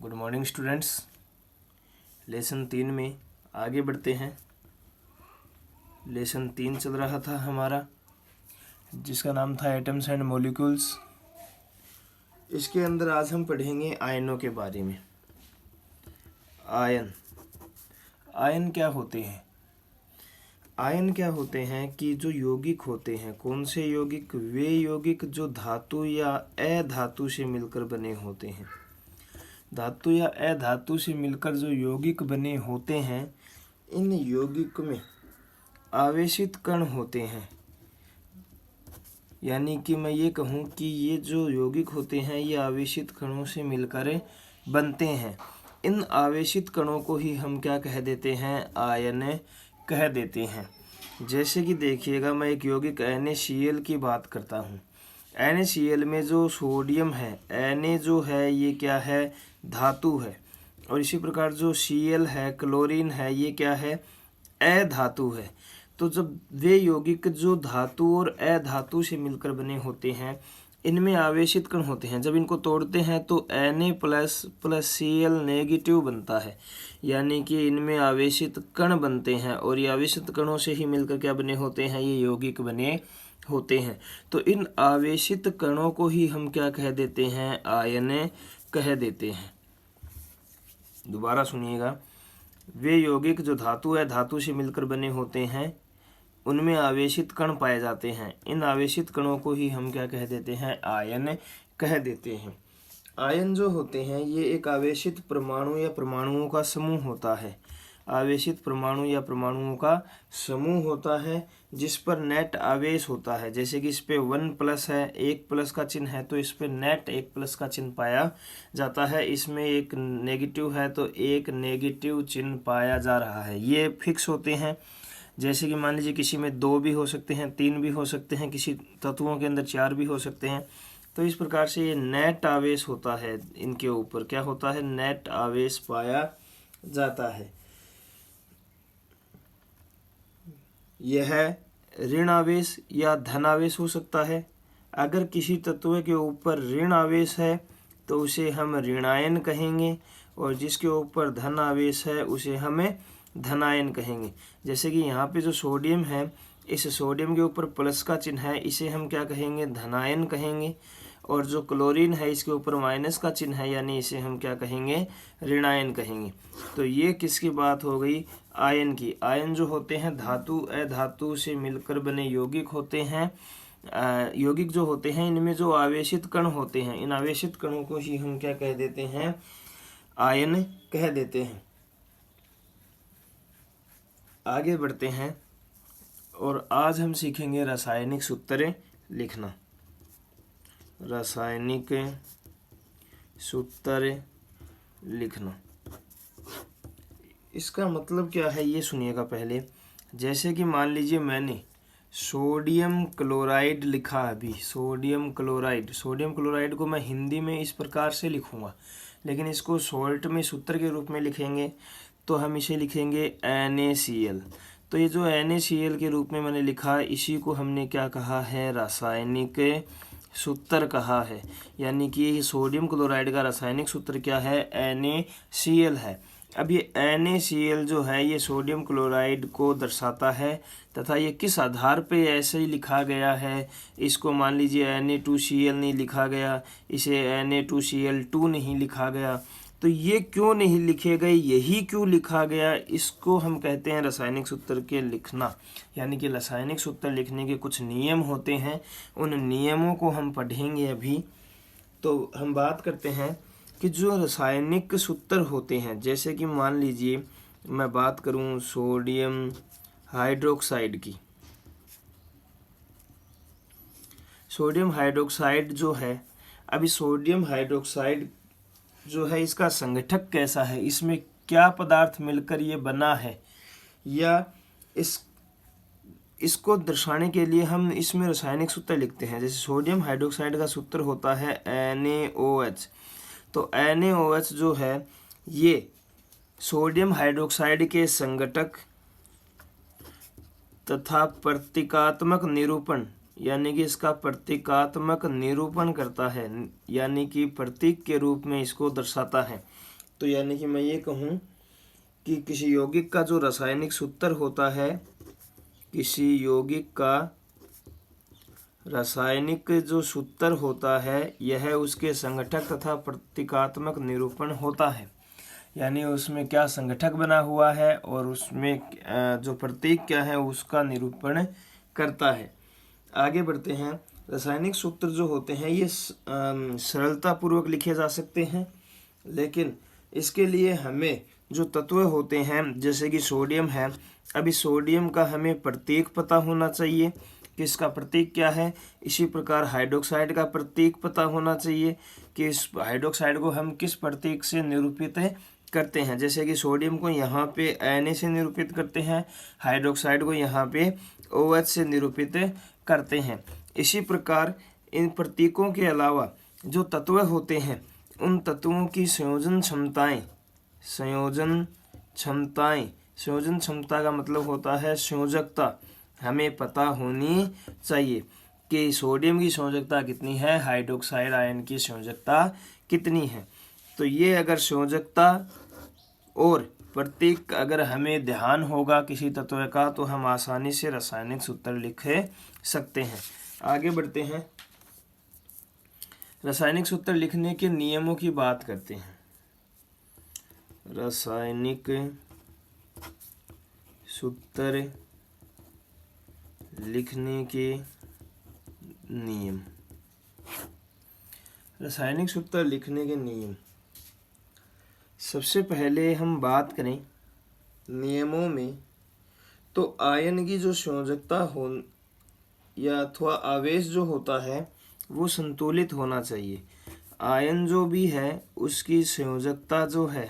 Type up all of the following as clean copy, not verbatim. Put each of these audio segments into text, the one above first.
Good morning students. Lesson 3 में आगे बढ़ते हैं। लेसन 3 चल रहा था हमारा, जिसका नाम था एटम्स एंड मॉलिक्यूल्स। इसके अंदर आज हम पढ़ेंगे आयनों के बारे में। आयन क्या होते हैं? आयन क्या होते हैं कि जो यौगिक होते हैं, कौन से यौगिक? वे यौगिक जो धातु या अधातु से मिलकर बने होते हैं। धातु या अधातु से मिलकर जो यौगिक बने होते हैं, इन यौगिक में आवेशित कण होते हैं। यानी कि मैं ये कहूँ कि ये जो यौगिक होते हैं ये आवेशित कणों से मिलकर बनते हैं। इन आवेशित कणों को ही हम क्या कह देते हैं? आयन कह देते हैं। जैसे कि देखिएगा, मैं एक यौगिक NaCl की बात करता हूँ। NaCl में जो सोडियम है, Na जो है ये क्या है? धातु है। और इसी प्रकार जो Cl है, क्लोरीन है, ये क्या है? अधातु है। तो जब वे यौगिक जो धातु और अधातु से मिलकर बने होते हैं, इनमें आवेशित कण होते हैं। जब इनको तोड़ते हैं तो Na प्लस Cl नेगेटिव बनता है, यानी कि इनमें आवेशित कण बनते हैं। और ये आवेशित कणों से ही मिलकर क्या बने होते हैं? ये यौगिक बने होते हैं। तो इन आवेशित कणों को ही हम क्या कह देते हैं? आयन कह देते हैं। दोबारा सुनिएगा, वे यौगिक जो धातु है धातु से मिलकर बने होते हैं, उनमें आवेशित कण पाए जाते हैं। इन आवेशित कणों को ही हम क्या कह देते हैं? आयन कह देते हैं। आयन जो होते हैं ये एक आवेशित परमाणु या परमाणुओं का समूह होता है। आवेशित परमाणु या परमाणुओं का समूह होता है जिस पर नेट आवेश होता है। जैसे कि इस पे 1+ है, 1+ का चिन्ह है, तो इस पे नेट 1+ का चिन्ह पाया जाता है। इसमें एक नेगेटिव है तो एक नेगेटिव चिन्ह पाया जा रहा है। ये फिक्स होते हैं। जैसे कि मान लीजिए किसी में 2 भी हो सकते हैं, 3 भी हो सकते हैं, किसी तत्वों के अंदर 4 भी हो सकते हैं। तो इस प्रकार से ये नेट आवेश होता है। इनके ऊपर क्या होता है? नेट आवेश पाया जाता है। यह ऋण आवेश या धन आवेश हो सकता है। अगर किसी तत्व के ऊपर ऋण आवेश है तो उसे हम ऋणायन कहेंगे, और जिसके ऊपर धन आवेश है उसे हमें धनायन कहेंगे। जैसे कि यहाँ पे जो सोडियम है, इस सोडियम के ऊपर प्लस का चिन्ह है, इसे हम क्या कहेंगे? धनायन कहेंगे। और जो क्लोरीन है इसके ऊपर माइनस का चिन्ह है, यानी इसे हम क्या कहेंगे? ऋणायन कहेंगे। तो ये किसकी बात हो गई? आयन की। आयन जो होते हैं धातु अधातु से मिलकर बने यौगिक होते हैं। यौगिक जो होते हैं इनमें जो आवेशित कण होते हैं, इन आवेशित कणों को ही हम क्या कह देते हैं? आयन कह देते हैं। आगे बढ़ते हैं और आज हम सीखेंगे रासायनिक सूत्र लिखना। रासायनिक सूत्र लिखना, इसका मतलब क्या है ये सुनिएगा पहले। जैसे कि मान लीजिए मैंने सोडियम क्लोराइड लिखा। अभी सोडियम क्लोराइड को मैं हिंदी में इस प्रकार से लिखूंगा, लेकिन इसको शॉर्ट में सूत्र के रूप में लिखेंगे तो हम इसे लिखेंगे NaCl। तो ये जो NaCl के रूप में मैंने लिखा, इसी को हमने क्या कहा है? रासायनिक सूत्र कहा है। यानी कि सोडियम क्लोराइड का रासायनिक सूत्र क्या है? NaCl है। अब ये NaCl जो है ये सोडियम क्लोराइड को दर्शाता है, तथा ये किस आधार पे ऐसे ही लिखा गया है? इसको मान लीजिए Na2Cl नहीं लिखा गया, इसे Na2Cl2 नहीं लिखा गया। तो ये क्यों नहीं लिखे गए, यही क्यों लिखा गया, इसको हम कहते हैं रासायनिक सूत्र के लिखना। यानी कि रासायनिक सूत्र लिखने के कुछ नियम होते हैं, उन नियमों को हम पढ़ेंगे अभी। तो हम बात करते हैं कि जो रासायनिक सूत्र होते हैं, जैसे कि मान लीजिए मैं बात करूं सोडियम हाइड्रोक्साइड की। सोडियम हाइड्रोक्साइड जो है, अभी सोडियम हाइड्रोक्साइड जो है इसका संगठक कैसा है, इसमें क्या पदार्थ मिलकर ये बना है, या इसको दर्शाने के लिए हम इसमें रासायनिक सूत्र लिखते हैं। जैसे सोडियम हाइड्रोक्साइड का सूत्र होता है NaOH। तो NaOH जो है ये सोडियम हाइड्रोक्साइड के संगठक तथा प्रतीकात्मक निरूपण यानी कि इसका प्रतीकात्मक निरूपण करता है, यानी कि प्रतीक के रूप में इसको दर्शाता है। तो यानी कि मैं ये कहूँ कि किसी यौगिक का जो रासायनिक सूत्र होता है, किसी यौगिक का रासायनिक जो सूत्र होता है, यह उसके संगठक तथा प्रतीकात्मक निरूपण होता है। यानी उसमें क्या संगठक बना हुआ है और उसमें जो प्रतीक क्या है उसका निरूपण करता है। आगे बढ़ते हैं। रासायनिक सूत्र जो होते हैं ये सरलता पूर्वक लिखे जा सकते हैं, लेकिन इसके लिए हमें जो तत्व होते हैं जैसे कि सोडियम है, अभी सोडियम का हमें प्रतीक पता होना चाहिए कि इसका प्रतीक क्या है। इसी प्रकार हाइड्रोक्साइड का प्रतीक पता होना चाहिए कि इस हाइड्रोक्साइड को हम किस प्रतीक से निरूपित करते हैं। जैसे कि सोडियम को यहाँ पे Na से निरूपित करते हैं, हाइड्रोक्साइड को यहाँ पे OH से निरूपित करते हैं। इसी प्रकार इन प्रतीकों के अलावा जो तत्व होते हैं उन तत्वों की संयोजन क्षमता का मतलब होता है संयोजकता, हमें पता होनी चाहिए कि सोडियम की संयोजकता कितनी है, हाइड्रोक्साइड आयन की संयोजकता कितनी है। तो ये अगर संयोजकता और प्रतीक अगर हमें ध्यान होगा किसी तत्व का तो हम आसानी से रासायनिक सूत्र लिख सकते हैं। आगे बढ़ते हैं। रासायनिक सूत्र लिखने के नियमों की बात करते हैं। रासायनिक सूत्र लिखने के नियम। रासायनिक सूत्र लिखने के नियम, सबसे पहले हम बात करें नियमों में तो आयन की जो संयोजकता हो या अथवा आवेश जो होता है वो संतुलित होना चाहिए। आयन जो भी है उसकी संयोजकता जो है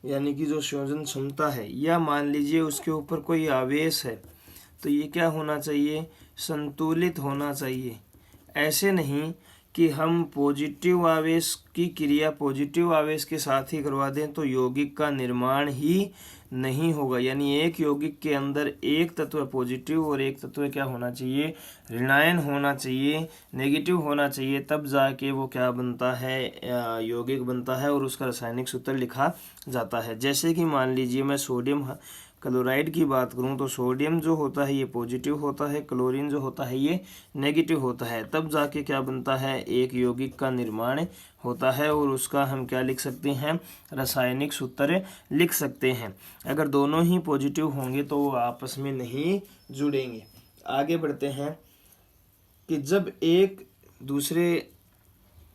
यानी कि जो संयोजन क्षमता है, या मान लीजिए उसके ऊपर कोई आवेश है तो ये क्या होना चाहिए, संतुलित होना चाहिए। ऐसे नहीं कि हम पॉजिटिव आवेश की क्रिया पॉजिटिव आवेश के साथ ही करवा दें तो यौगिक का निर्माण ही नहीं होगा। यानी एक यौगिक के अंदर एक तत्व पॉजिटिव और एक तत्व क्या होना चाहिए, ऋणायन होना चाहिए, नेगेटिव होना चाहिए, तब जाके वो क्या बनता है, यौगिक बनता है और उसका रासायनिक सूत्र लिखा जाता है। जैसे कि मान लीजिए मैं सोडियम क्लोराइड की बात करूं तो सोडियम जो होता है ये पॉजिटिव होता है, क्लोरीन जो होता है ये नेगेटिव होता है, तब जाके क्या बनता है, एक यौगिक का निर्माण होता है और उसका हम क्या लिख सकते हैं, रासायनिक सूत्र लिख सकते हैं। अगर दोनों ही पॉजिटिव होंगे तो वो आपस में नहीं जुड़ेंगे। आगे बढ़ते हैं कि जब एक दूसरे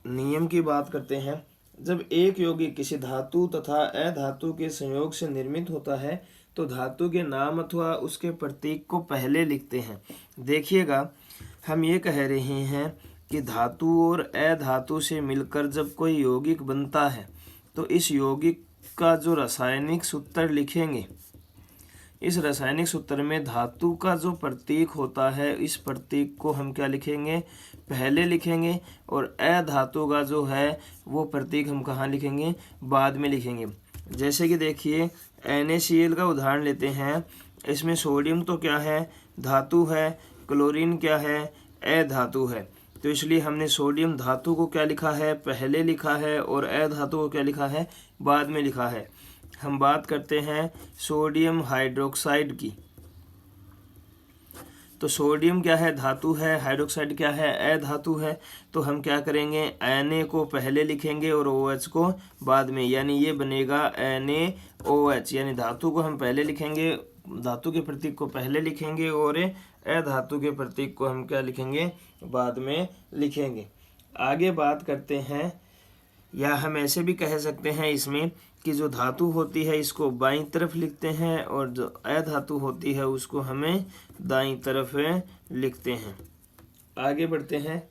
नियम की बात करते हैं, जब एक यौगिक किसी धातु तथा अधातु के संयोग से निर्मित होता है तो धातु के नाम अथवा उसके प्रतीक को पहले लिखते हैं। देखिएगा हम ये कह रहे हैं कि धातु और अधातु से मिलकर जब कोई यौगिक बनता है तो इस यौगिक का जो रासायनिक सूत्र लिखेंगे, इस रासायनिक सूत्र में धातु का जो प्रतीक होता है इस प्रतीक को हम क्या लिखेंगे, पहले लिखेंगे, और अधातु का जो है वो प्रतीक हम कहाँ लिखेंगे, बाद में लिखेंगे। जैसे कि देखिए NaCl का उदाहरण लेते हैं, इसमें सोडियम तो क्या है, धातु है, क्लोरीन क्या है, अधातु है, तो इसलिए हमने सोडियम धातु को क्या लिखा है, पहले लिखा है, और अधातु को क्या लिखा है, बाद में लिखा है। हम बात करते हैं सोडियम हाइड्रोक्साइड की, तो सोडियम क्या है, धातु है, हाइड्रोक्साइड क्या है, अधातु है, तो हम क्या करेंगे, Na को पहले लिखेंगे और OH को बाद में, यानी ये बनेगा NaOH, यानी धातु को हम पहले लिखेंगे, धातु के प्रतीक को पहले लिखेंगे और अधातु के प्रतीक को हम क्या लिखेंगे, बाद में लिखेंगे। आगे बात करते हैं, या हम ऐसे भी कह सकते हैं इसमें कि जो धातु होती है इसको बाईं तरफ लिखते हैं और जो अधातु होती है उसको हमें दाईं तरफ लिखते हैं। आगे बढ़ते हैं।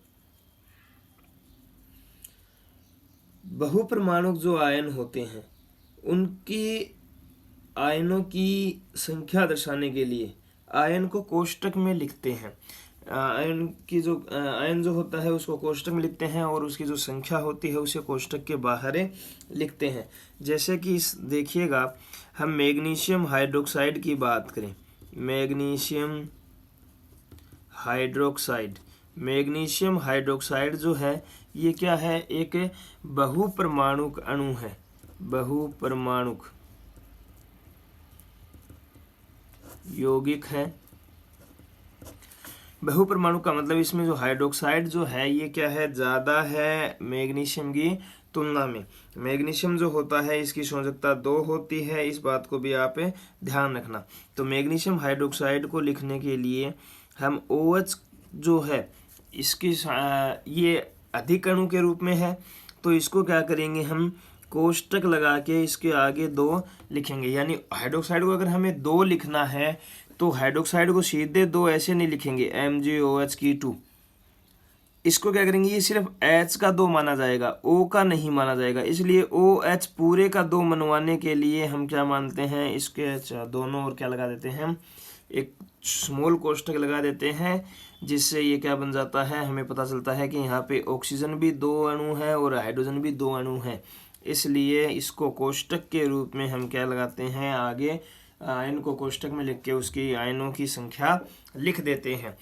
बहुपरमाणुक जो आयन होते हैं उनकी आयनों की संख्या दर्शाने के लिए आयन को कोष्टक में लिखते हैं। आयन जो होता है उसको कोष्टक में लिखते हैं और उसकी जो संख्या होती है उसे कोष्टक के बाहर लिखते हैं। जैसे कि देखिएगा हम मैग्नीशियम हाइड्रोक्साइड की बात करें, मैग्नीशियम हाइड्रोक्साइड। मैग्नीशियम हाइड्रोक्साइड जो है ये क्या है, एक बहुपरमाणुक अणु है, बहुपरमाणुक यौगिक है। बहुपरमाणु का मतलब इसमें जो हाइड्रोक्साइड जो है ये क्या है, ज़्यादा है मैग्नीशियम की तुलना में। मैग्नीशियम जो होता है इसकी संयोजकता 2 होती है, इस बात को भी आप ध्यान रखना। तो मैग्नीशियम हाइड्रोक्साइड को लिखने के लिए हम OH जो है इसकी ये अधिक अणु के रूप में है, तो इसको क्या करेंगे, हम कोष्टक लगा के इसके आगे 2 लिखेंगे। यानी हाइड्रोक्साइड को अगर हमें 2 लिखना है तो हाइड्रोक्साइड को सीधे 2 ऐसे नहीं लिखेंगे, MgOH की 2। इसको क्या करेंगे, ये सिर्फ H का 2 माना जाएगा, O का नहीं माना जाएगा। इसलिए OH पूरे का 2 मनवाने के लिए हम क्या मानते हैं, इसके दोनों ओर क्या लगा देते हैं, हम एक स्मॉल कोष्टक लगा देते हैं, जिससे ये क्या बन जाता है, हमें पता चलता है कि यहाँ पे ऑक्सीजन भी 2 अणु है और हाइड्रोजन भी 2 अणु है। इसलिए इसको कोष्टक के रूप में हम क्या लगाते हैं, आगे आयन को कोष्टक में लिख के उसकी आयनों की संख्या लिख देते हैं।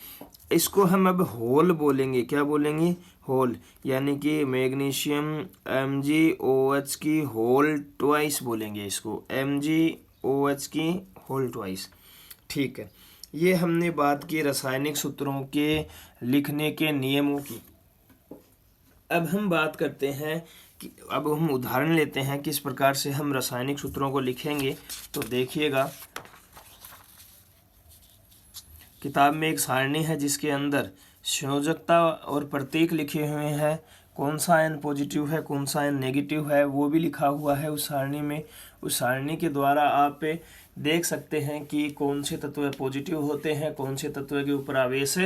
इसको हम अब होल बोलेंगे, क्या बोलेंगे, होल। यानी कि मैग्नीशियम MgOH की होल ट्वाइस बोलेंगे इसको, MgOH की होल ट्वाइस। ठीक है, ये हमने बात की रासायनिक सूत्रों के लिखने के नियमों की। अब हम बात करते हैं कि अब हम उदाहरण लेते हैं किस प्रकार से हम रासायनिक सूत्रों को लिखेंगे। तो देखिएगा, किताब में एक सारणी है जिसके अंदर संयोजकता और प्रतीक लिखे हुए हैं, कौन सा आयन पॉजिटिव है कौन सा आयन नेगेटिव है वो भी लिखा हुआ है उस सारणी में। उस सारणी के द्वारा आप देख सकते हैं कि कौन से तत्व पॉजिटिव होते हैं, कौन से तत्व के ऊपर आवेश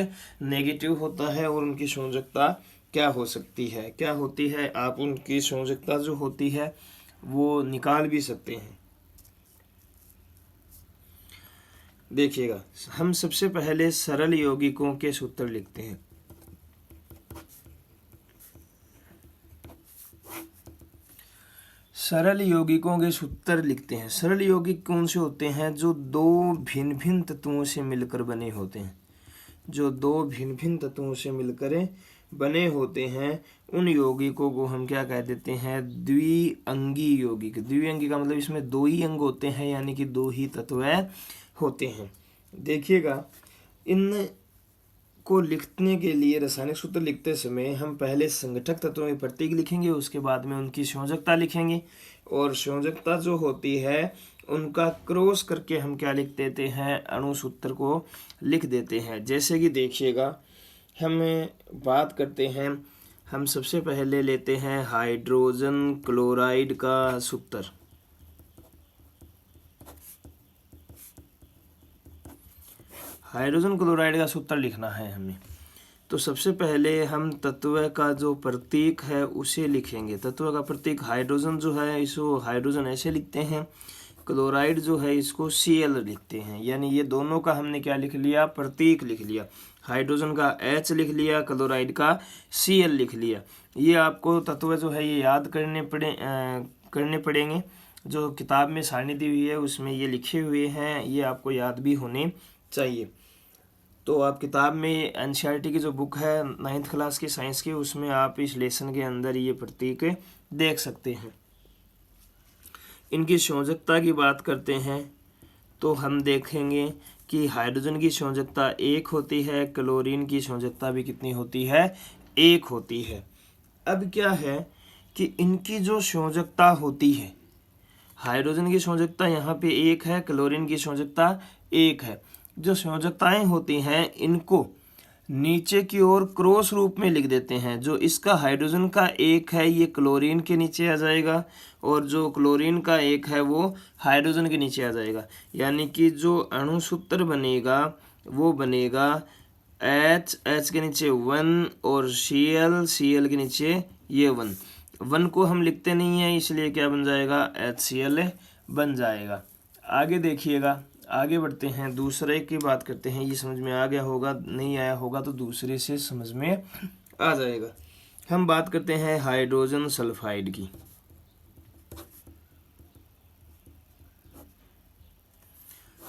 नेगेटिव होता है और उनकी संयोजकता क्या हो सकती है, क्या होती है। आप उनकी संयोजकता जो होती है वो निकाल भी सकते हैं। देखिएगा, हम सबसे पहले सरल यौगिकों के सूत्र लिखते हैं। सरल यौगिकों के सूत्र लिखते हैं। सरल यौगिक कौन से होते हैं, जो 2 भिन्न भिन्न तत्वों से मिलकर बने होते हैं, जो 2 भिन्न भिन्न तत्वों से मिलकर बने होते हैं, उन यौगिकों को हम क्या कह देते हैं, द्विअंगी यौगिक। द्विअंगी का मतलब इसमें 2 ही अंग होते हैं, यानी कि 2 ही तत्व होते हैं। देखिएगा, इन को लिखने के लिए रासायनिक सूत्र लिखते समय हम पहले संगठक तत्वों के प्रतीक लिखेंगे, उसके बाद में उनकी संयोजकता लिखेंगे, और संयोजकता जो होती है उनका क्रॉस करके हम क्या लिख देते हैं, अणु सूत्र को लिख देते हैं। जैसे कि देखिएगा, हम बात करते हैं, हम सबसे पहले लेते हैं हाइड्रोजन क्लोराइड का सूत्र। हाइड्रोजन क्लोराइड का सूत्र लिखना है हमें, तो सबसे पहले हम तत्व का जो प्रतीक है उसे लिखेंगे। तत्व का प्रतीक हाइड्रोजन जो है इसको हाइड्रोजन ऐसे लिखते हैं, क्लोराइड जो है इसको Cl लिखते हैं। यानी ये दोनों का हमने क्या लिख लिया, प्रतीक लिख लिया। हाइड्रोजन का H लिख लिया, क्लोराइड का Cl लिख लिया। ये आपको तत्व जो है ये याद करने पड़ेंगे। जो किताब में सारणी दी हुई है उसमें ये लिखे हुए हैं, ये आपको याद भी होने चाहिए। तो आप किताब में NCERT की जो बुक है 9th क्लास की साइंस की, उसमें आप इस लेसन के अंदर ये प्रतीक देख सकते हैं। इनकी संयोजकता की बात करते हैं तो हम देखेंगे कि हाइड्रोजन की संयोजकता 1 होती है, क्लोरीन की संयोजकता भी कितनी होती है, 1 होती है। अब क्या है कि इनकी जो संयोजकता होती है, हाइड्रोजन की संयोजकता यहाँ पे 1 है, क्लोरीन की संयोजकता 1 है। जो संयोजकताएं होती हैं इनको नीचे की ओर क्रॉस रूप में लिख देते हैं। जो इसका हाइड्रोजन का 1 है ये क्लोरीन के नीचे आ जाएगा, और जो क्लोरीन का 1 है वो हाइड्रोजन के नीचे आ जाएगा। यानी कि जो अणु सूत्र बनेगा वो बनेगा H के नीचे 1 और Cl के नीचे ये 1 को हम लिखते नहीं है, इसलिए क्या बन जाएगा, HCl बन जाएगा। आगे देखिएगा, आगे बढ़ते हैं, दूसरे की बात करते हैं। ये समझ में आ गया होगा, नहीं आया होगा तो दूसरे से समझ में आ जाएगा। हम बात करते हैं हाइड्रोजन सल्फाइड की।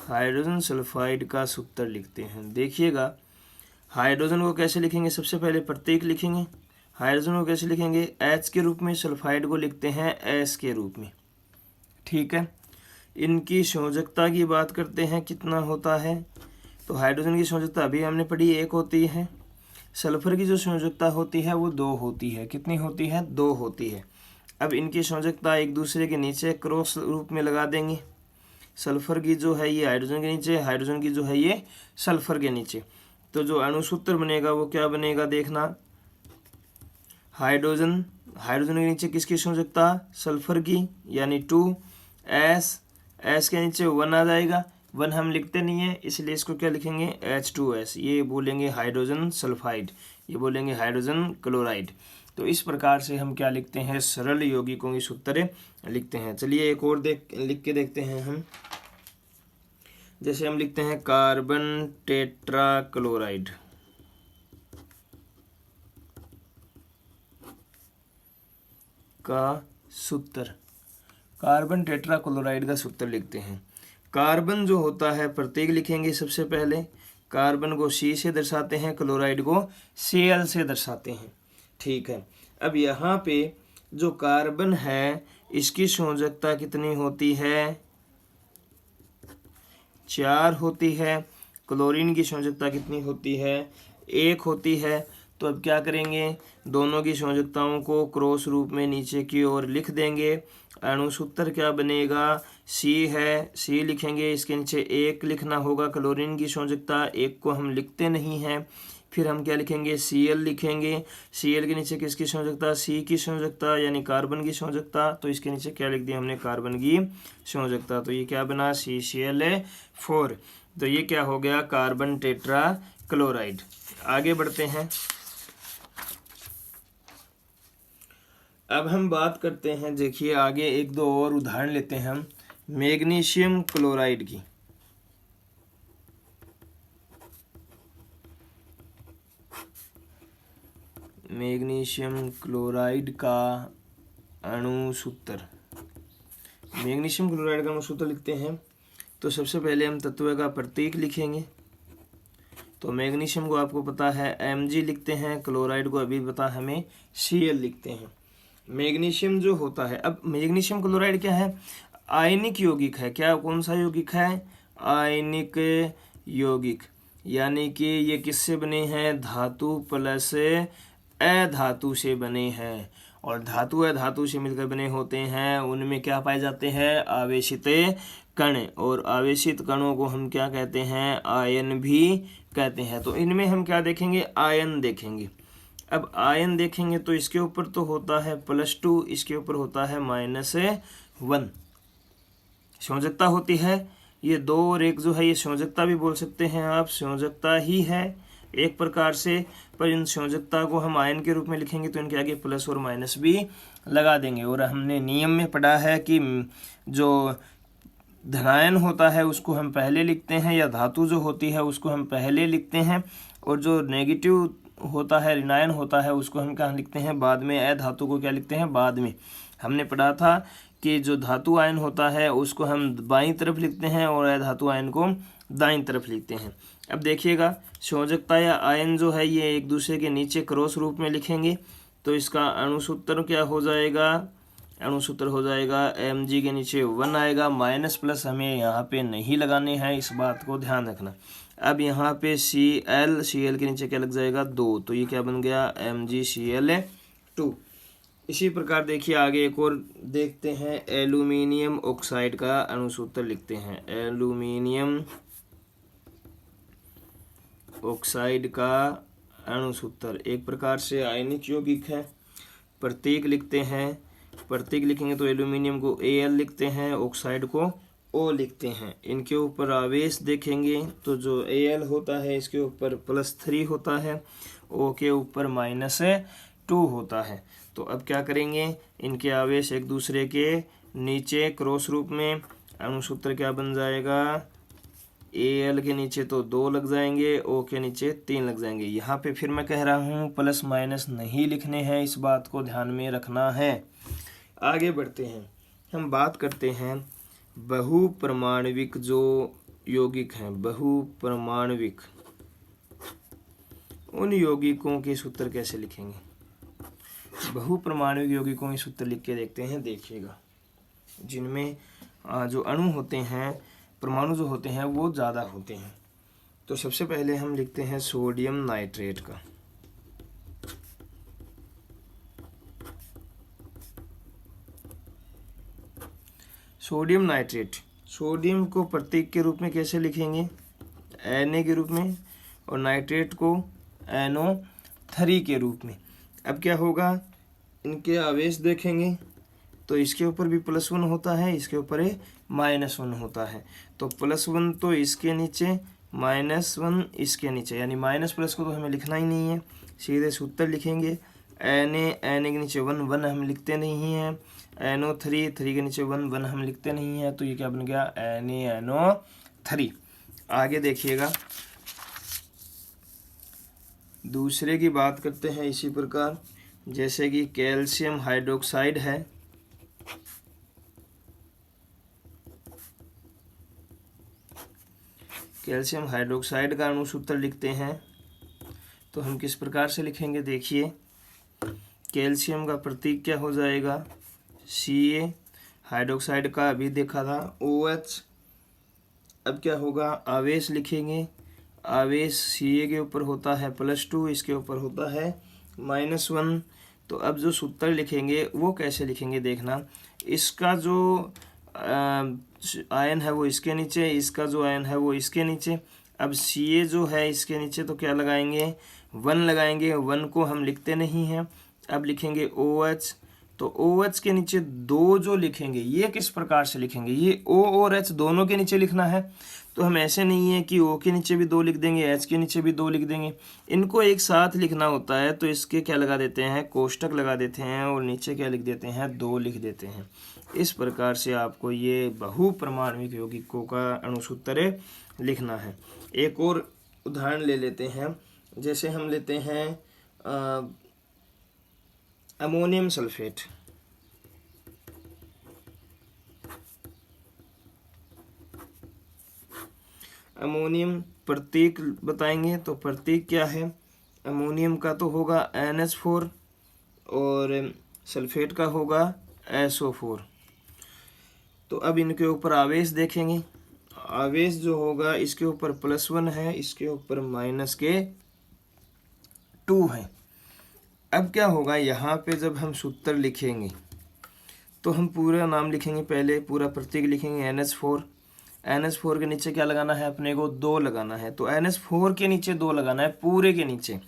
हाइड्रोजन सल्फाइड का सूत्र लिखते हैं। देखिएगा, हाइड्रोजन को कैसे लिखेंगे, सबसे पहले प्रतीक लिखेंगे। हाइड्रोजन को कैसे लिखेंगे, H के रूप में, सल्फाइड को लिखते हैं S के रूप में। ठीक है, इनकी संयोजकता की बात करते हैं, कितना होता है। तो हाइड्रोजन की संयोजकता अभी हमने पढ़ी 1 होती है। सल्फर की जो संयोजकता होती है वो 2 होती है। कितनी होती है, 2 होती है। अब इनकी संयोजकता एक दूसरे के नीचे क्रॉस रूप में लगा देंगे। सल्फर की जो है ये हाइड्रोजन के नीचे, हाइड्रोजन की जो है ये सल्फर के नीचे। तो जो अणुसूत्र बनेगा वो क्या बनेगा, देखना। हाइड्रोजन, हाइड्रोजन के नीचे किसकी संयोजकता, सल्फर की, यानी 2s, s के नीचे 1 आ जाएगा। 1 हम लिखते नहीं है, इसलिए इसको क्या लिखेंगे, H2S। ये बोलेंगे हाइड्रोजन सल्फाइड, ये बोलेंगे हाइड्रोजन क्लोराइड। तो इस प्रकार से हम क्या लिखते हैं, सरल यौगिकों की सूत्र लिखते हैं। चलिए एक और लिख के देखते हैं हम। जैसे हम लिखते हैं कार्बन टेट्राक्लोराइड। का सूत्र, कार्बन टेट्राक्लोराइड का सूत्र लिखते हैं। कार्बन जो होता है प्रतीक लिखेंगे सबसे पहले। कार्बन को C से दर्शाते हैं, क्लोराइड को Cl से दर्शाते हैं। ठीक है, अब यहाँ पे जो कार्बन है इसकी संयोजकता कितनी होती है, 4 होती है। क्लोरीन की संयोजकता कितनी होती है, 1 होती है। तो अब क्या करेंगे, दोनों की संयोजकताओं को क्रॉस रूप में नीचे की ओर लिख देंगे। अणुसूत्र क्या बनेगा, C है, C लिखेंगे, इसके नीचे 1 लिखना होगा। क्लोरीन की संयोजकता 1 को हम लिखते नहीं हैं। फिर हम क्या लिखेंगे, Cl लिखेंगे। Cl के नीचे किसकी संयोजकता, C की संयोजकता, यानी कार्बन की संयोजकता। तो इसके नीचे क्या लिख दिया हमने, कार्बन की संयोजकता। तो ये क्या बना, CCl4। तो ये क्या हो गया, कार्बन टेट्रा क्लोराइड। आगे बढ़ते हैं। अब हम बात करते हैं, देखिए आगे 1-2 और उदाहरण लेते हैं हम मैग्नीशियम क्लोराइड की। मैग्नीशियम क्लोराइड का अणुसूत्र। मैग्नीशियम क्लोराइड का अणुसूत्र लिखते हैं तो सबसे पहले हम तत्व का प्रतीक लिखेंगे। तो मैग्नीशियम को आपको पता है Mg लिखते हैं, क्लोराइड को अभी पता हमें Cl लिखते हैं। मैग्नीशियम जो होता है, अब मैग्नीशियम क्लोराइड क्या है, आयनिक यौगिक है। क्या, कौन सा यौगिक है, आयनिक यौगिक। यानी कि ये किससे बने हैं, धातु प्लस अधातु से बने हैं। और धातु अधातु से मिलकर बने होते हैं। उनमें क्या पाए जाते हैं, आवेशित कण। और आवेशित कणों को हम क्या कहते हैं, आयन भी कहते हैं। तो इनमें हम क्या देखेंगे, आयन देखेंगे। अब आयन देखेंगे तो इसके ऊपर तो होता है +2, इसके ऊपर होता है -1। संयोजकता होती है ये 2 और 1 जो है ये संयोजकता भी बोल सकते हैं आप, संयोजकता ही है एक प्रकार से। पर इन संयोजकता को हम आयन के रूप में लिखेंगे तो इनके आगे प्लस और माइनस भी लगा देंगे। और हमने नियम में पढ़ा है कि जो धनायन होता है उसको हम पहले लिखते हैं, या धातु जो होती है उसको हम पहले लिखते हैं। और जो नेगेटिव होता है, ऋणायन होता है, उसको हम क्या लिखते हैं, बाद में। अधातु को क्या लिखते हैं, बाद में। हमने पढ़ा था कि जो धातु आयन होता है उसको हम बाईं तरफ लिखते हैं और अधातु आयन को दाईं तरफ लिखते हैं। अब देखिएगा, संयोजकता या आयन जो है ये एक दूसरे के नीचे क्रॉस रूप में लिखेंगे तो इसका अणुसूत्र क्या हो जाएगा, अणुसूत्र हो जाएगा Mg के नीचे 1 आएगा। माइनस प्लस हमें यहाँ पे नहीं लगाने हैं, इस बात को ध्यान रखना। अब यहाँ पे Cl के नीचे क्या लग जाएगा, 2। तो ये क्या बन गया, MgCl2। इसी प्रकार देखिए आगे एक और देखते हैं, एल्यूमिनियम ऑक्साइड का अणुसूत्र लिखते हैं। एल्यूमिनियम ऑक्साइड का अणुसूत्र एक प्रकार से आयनिक यौगिक है। प्रतीक लिखते हैं, प्रतीक लिखेंगे तो एल्यूमिनियम को Al लिखते हैं, ऑक्साइड को O लिखते हैं। इनके ऊपर आवेश देखेंगे तो जो Al होता है इसके ऊपर +3 होता है, O के ऊपर -2 होता है। तो अब क्या करेंगे, इनके आवेश एक दूसरे के नीचे क्रॉस रूप में। अणुसूत्र क्या बन जाएगा, Al के नीचे तो 2 लग जाएंगे, O के नीचे 3 लग जाएंगे। यहाँ पे फिर मैं कह रहा हूँ प्लस माइनस नहीं लिखने हैं, इस बात को ध्यान में रखना है। आगे बढ़ते हैं, हम बात करते हैं बहुपरमाणविक जो यौगिक हैं। बहुपरमाणविक उन यौगिकों के सूत्र कैसे लिखेंगे? बहुपरमाणुक यौगिकों के सूत्र लिख के देखते हैं, देखिएगा, जिनमें जो अणु होते हैं, परमाणु जो होते हैं वो ज़्यादा होते हैं। तो सबसे पहले हम लिखते हैं सोडियम नाइट्रेट का। सोडियम नाइट्रेट, सोडियम को प्रतीक के रूप में कैसे लिखेंगे? Na के रूप में, और नाइट्रेट को NO3 के रूप में। अब क्या होगा, इनके आवेश देखेंगे तो इसके ऊपर भी +1 होता है, इसके ऊपर -1 होता है। तो +1 तो इसके नीचे, -1 इसके नीचे, यानी माइनस प्लस को तो हमें लिखना ही नहीं है, सीधे सूत्र लिखेंगे। Na के नीचे 1 1 हम लिखते नहीं हैं, NO3 3 के नीचे 1 1 हम लिखते नहीं हैं, तो ये क्या बन गया? NaNO3। आगे देखिएगा, दूसरे की बात करते हैं इसी प्रकार, जैसे कि कैल्शियम हाइड्रोक्साइड है, कैल्शियम हाइड्रोक्साइड का अणु सूत्र लिखते हैं। तो हम किस प्रकार से लिखेंगे? देखिए, कैल्शियम का प्रतीक क्या हो जाएगा? Ca, हाइड्रोक्साइड का अभी देखा था OH। अब क्या होगा, आवेश लिखेंगे, आवेश Ca के ऊपर होता है +2, इसके ऊपर होता है -1। तो अब जो सूत्र लिखेंगे वो कैसे लिखेंगे देखना, इसका जो आयन है वो इसके नीचे, इसका जो आयन है वो इसके नीचे। अब Ca जो है इसके नीचे, तो क्या लगाएंगे? 1 लगाएंगे, 1 को हम लिखते नहीं हैं। अब लिखेंगे OH, तो OH के नीचे 2 जो लिखेंगे, ये किस प्रकार से लिखेंगे? ये O और H दोनों के नीचे लिखना है, तो हम ऐसे नहीं है कि O के नीचे भी 2 लिख देंगे, H के नीचे भी 2 लिख देंगे, इनको एक साथ लिखना होता है। तो इसके क्या लगा देते हैं? कोष्टक लगा देते हैं, और नीचे क्या लिख देते हैं? 2 लिख देते हैं। इस प्रकार से आपको ये बहुपरमाणुक यौगिकों का अणुसूत्र लिखना है। एक और उदाहरण ले लेते हैं, जैसे हम लेते हैं अमोनियम सल्फेट। अमोनियम प्रतीक बताएंगे, तो प्रतीक क्या है? अमोनियम का तो होगा NH4 और सल्फेट का होगा SO4। तो अब इनके ऊपर आवेश देखेंगे, आवेश जो होगा इसके ऊपर +1 है, इसके ऊपर -2 है। अब क्या होगा, यहाँ पे जब हम सूत्र लिखेंगे तो हम पूरा नाम लिखेंगे, पहले पूरा प्रतीक लिखेंगे NH4। NH4 के नीचे क्या लगाना है? अपने को 2 लगाना है, तो NH4 के नीचे 2 लगाना है पूरे के नीचे।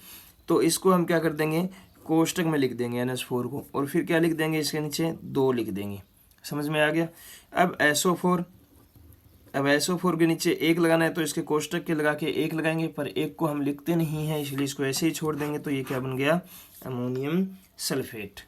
तो इसको हम क्या कर देंगे? कोष्टक में लिख देंगे NH4 को, और फिर क्या लिख देंगे? इसके नीचे 2 लिख देंगे। समझ में आ गया? अब SO4, अब SO4 के नीचे 1 लगाना है, तो इसके कोष्टक के लगा के 1 लगाएंगे, पर 1 को हम लिखते नहीं हैं, इसलिए इसको ऐसे ही छोड़ देंगे। तो ये क्या बन गया? Ammonium sulphate.